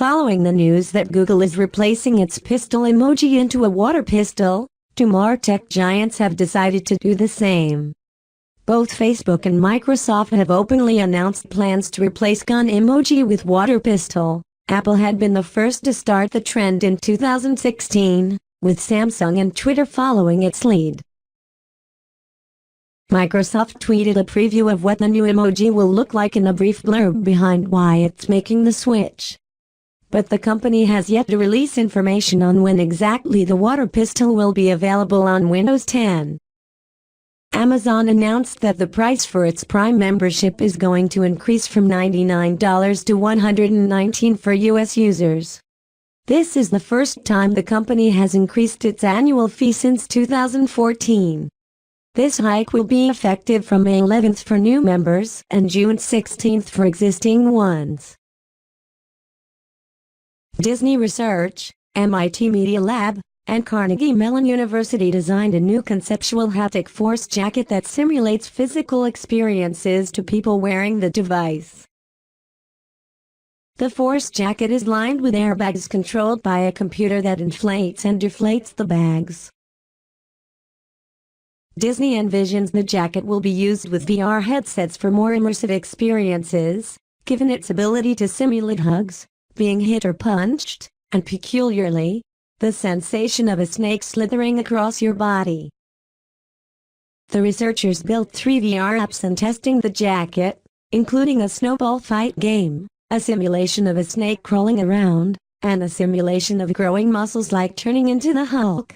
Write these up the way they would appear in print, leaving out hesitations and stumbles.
Following the news that Google is replacing its pistol emoji into a water pistol, two more tech giants have decided to do the same. Both Facebook and Microsoft have openly announced plans to replace gun emoji with water pistol. Apple had been the first to start the trend in 2016, with Samsung and Twitter following its lead. Microsoft tweeted a preview of what the new emoji will look like in a brief blurb behind why it's making the switch. But the company has yet to release information on when exactly the water pistol will be available on Windows 10. Amazon announced that the price for its Prime membership is going to increase from $99 to $119 for U.S. users. This is the first time the company has increased its annual fee since 2014. This hike will be effective from May 11th for new members and June 16th for existing ones. Disney Research, MIT Media Lab, and Carnegie Mellon University designed a new conceptual haptic force jacket that simulates physical experiences to people wearing the device. The force jacket is lined with airbags controlled by a computer that inflates and deflates the bags. Disney envisions the jacket will be used with VR headsets for more immersive experiences, given its ability to simulate hugs, being hit or punched, and peculiarly, the sensation of a snake slithering across your body. The researchers built 3 VR apps and testing the jacket, including a snowball fight game, a simulation of a snake crawling around, and a simulation of growing muscles like turning into the Hulk.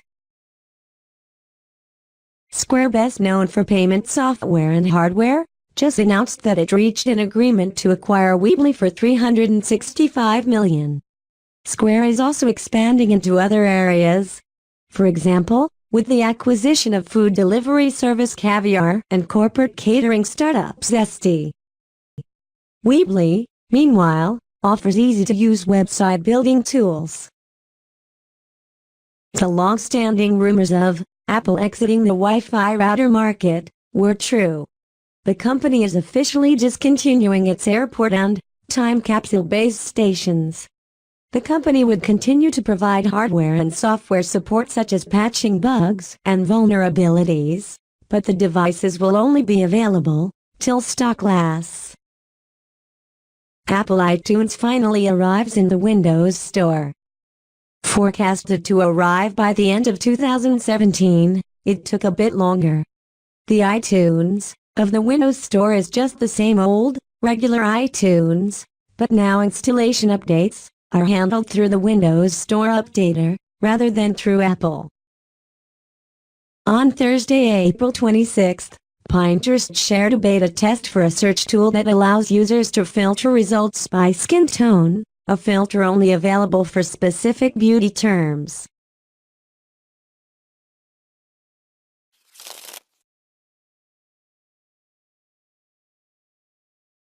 Square, best known for payment software and hardware, just announced that it reached an agreement to acquire Weebly for $365 million. Square is also expanding into other areas. For example, with the acquisition of food delivery service Caviar and corporate catering startup Zesty. Weebly, meanwhile, offers easy-to-use website building tools. The long-standing rumors of Apple exiting the Wi-Fi router market were true. The company is officially discontinuing its AirPort and time capsule-based stations. The company would continue to provide hardware and software support such as patching bugs and vulnerabilities, but the devices will only be available till stock lasts. Apple iTunes finally arrives in the Windows Store. Forecasted to arrive by the end of 2017, it took a bit longer. The iTunes of the Windows Store is just the same old, regular iTunes, but now installation updates are handled through the Windows Store Updater, rather than through Apple. On Thursday, April 26, Pinterest shared a beta test for a search tool that allows users to filter results by skin tone, a filter only available for specific beauty terms.